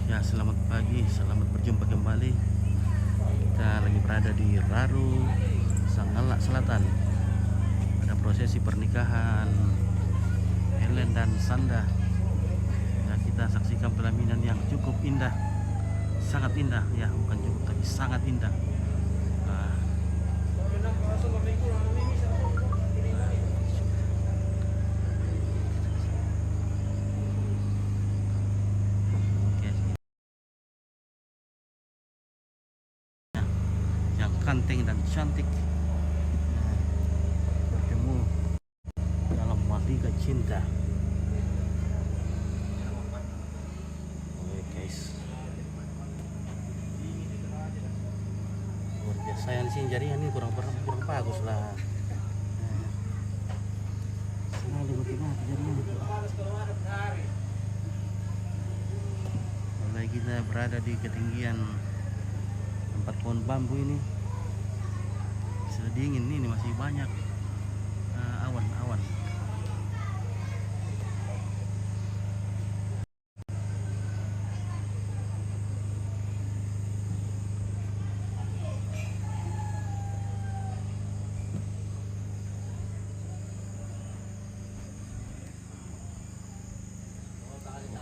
Ya, selamat pagi, selamat berjumpa kembali. Kita lagi berada di Raru, Sangalak Selatan. Ada prosesi pernikahan Helen dan Sanda. Ya, kita saksikan pelaminan yang cukup indah, sangat indah. Ya, bukan cukup tapi sangat indah. Nah, oke. Yang ganteng dan cantik bertemu dalam merdeka cinta. Oke guys, luar biasa yang sini jaringan ini kurang bagus lah. Sekali mati jaringan. Mulai kita berada di ketinggian tempat pohon bambu ini. Sudah dingin ini masih banyak awan-awan.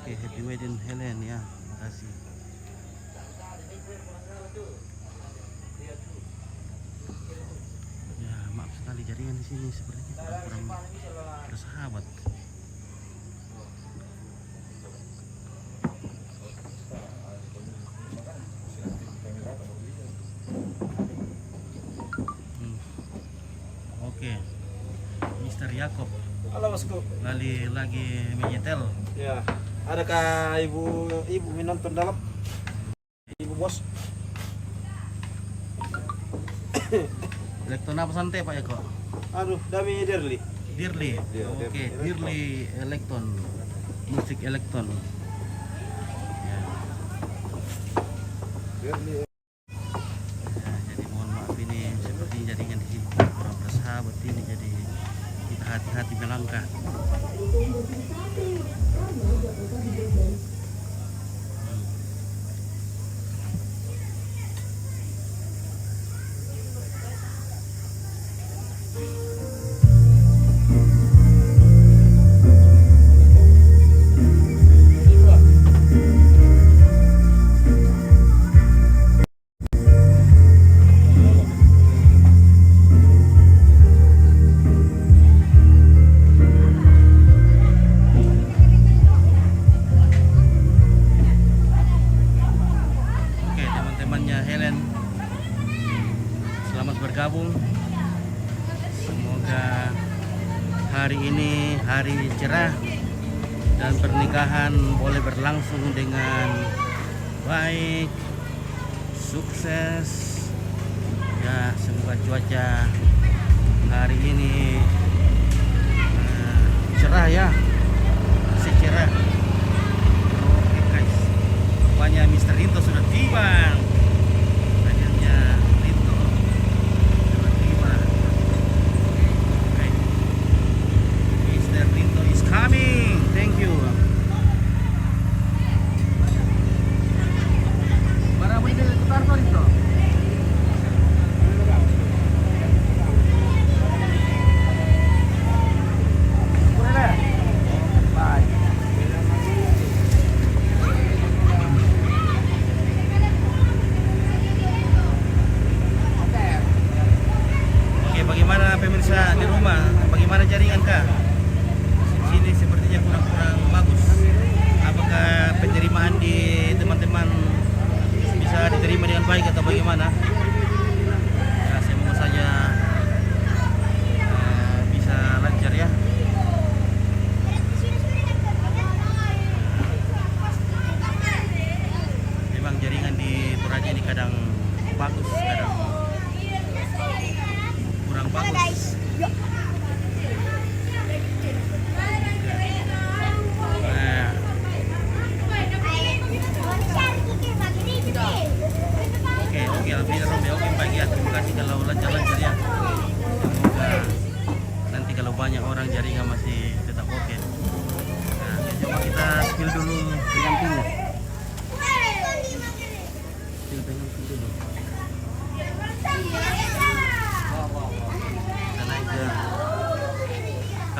Oke, happy wedding Helen ya. Terima kasih. Ya, maaf sekali jaringan di sini sepertinya kurang bersahabat. Oke, Mister Yakob. Halo bosku. Lagi menyetel. Ya. Adakah ibu menonton dalam? Ibu bos. Elektron apa santai Pak Yako? Aduh, Dami Derli. Dirli. Ya, Oke, Dirli elektron. Musik elektron. Ya. Derli. Ya, jadi mohon maaf ini seperti jaringan di sini kurang bersahabat ini, jadi kita hati-hati melangkah. Oke, teman-temannya Helen, selamat bergabung. Semoga hari ini hari cerah dan pernikahan boleh berlangsung dengan baik, sukses. Ya, semoga cuaca hari ini cerah ya, masih cerah. Oke guys, rupanya Mr. Rinto sudah tiba. Akhirnya Rinto sudah tiba. Oke, Mr. Rinto is coming. Thank you. Para mo din ito tarto Rinto. Bye.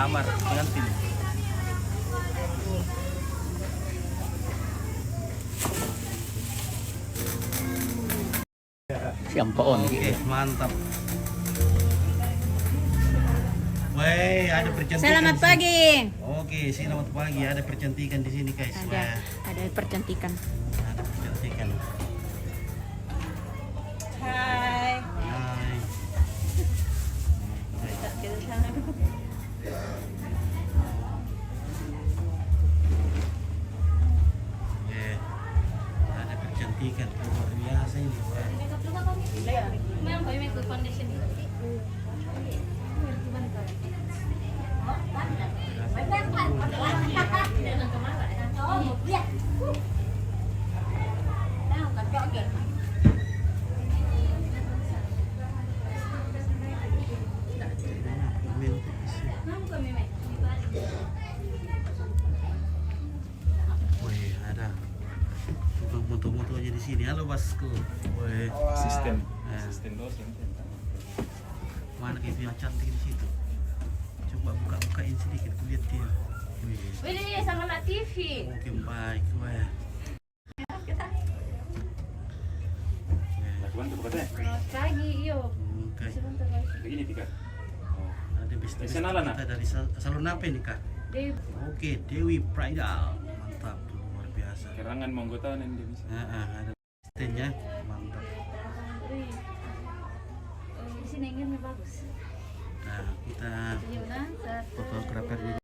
kamar pengantin. Siampaon. Oke, mantap. Woi, ada percantikan. Selamat di sini. pagi. Oke, selamat pagi. Ada percantikan di sini, guys. Wah, Ada percantikan. ada percantikan. Hai. Hai. Oke, ada percantikan luar biasa ini. Wah. Wih, ada moto-moto aja di sini. Halo bosku. Wih, Asisten. eh, dosen. mana kayak yang cantik di situ. Coba buka-bukain sedikit, kulihat dia. Wih, Wih, sama Nak TV. oke baik. Wih. Selamat pagi, yuk. Oke. Sebentar lagi. Begini Tika. Ada bisnis Kenalan, kita dari salon apa ini kak? Dewi. Oke, Dewi Bridal. Mantap, luar biasa. Kerangan manggota dan dia bisa. Ada asistennya, mantap. Di sini ingin bagus. Nah, kita Yuna, satu. fotografernya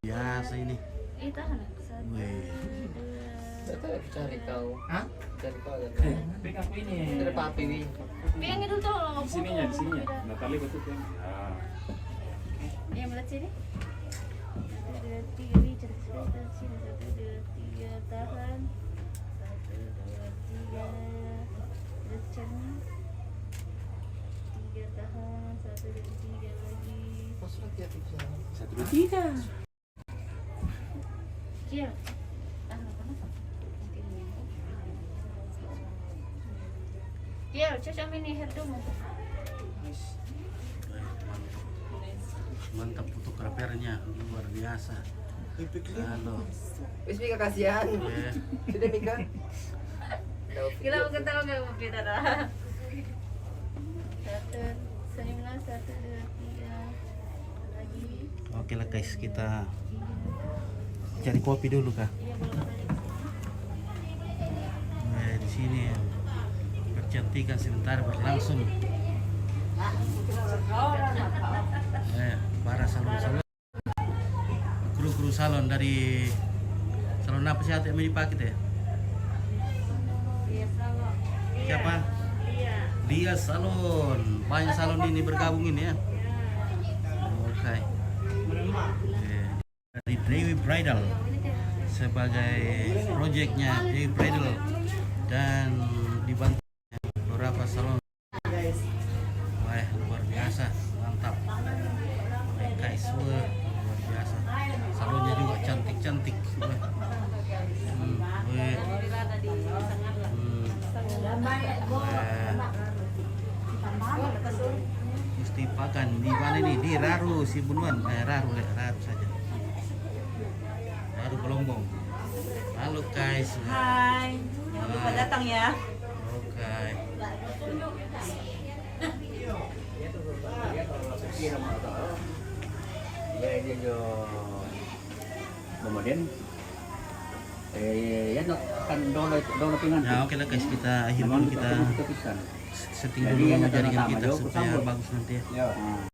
biasa ini. Tahan. Satu. Wih. Cari kau. Hah? Cari kau ada. Pik aku ini. Ada papi wi. Yang itu tuh Di sininya, di sininya. Natali betul kan. Ah. Yang berat sini. 1, 2, 3, wi, cepat cepat sini. 1, 2, 3, tahan. 1, 2, 3, recang. 3 tahan. 1, 2, 3 lagi. Pas lagi ya bisa. 1, 2, 3. Kia. Tahan apa nak? Kia, cocok ini herdomu. Mantap fotografernya, luar biasa. Halo. Wis Mika kasihan. Wih. Sudah Mika. Gila mau ketawa nggak mau beda dah. 1, senyumlah 1, 2, 3 lagi. Oke lah guys, kita cari kopi dulu kak. Iya boleh boleh. Di sini percantikan sebentar berlangsung. Para salon-salon, kru-kru salon dari salon apa sih yang dipakai teh? Iya sama. Siapa? Iya. Dia salon. Banyak salon ini bergabung ini ya. Oke. Dari Dewi Bridal sebagai proyeknya Dewi Bridal dan dibantu beberapa salon. Wah, luar biasa, mantap. Guys, wah, luar biasa. Salonnya juga cantik-cantik. Wah. Wah. Mesti pakan di mana nih? Di Raru Sibunuan. Raru saja. Raru Gelombong. Halo guys. Hai, jangan lupa datang ya. Oke. Kemudian ya kan dono pingan. Nah, oke lah guys, kita akhir dulu, kita setting dulu jaringan kita supaya bagus nanti ya. Ya.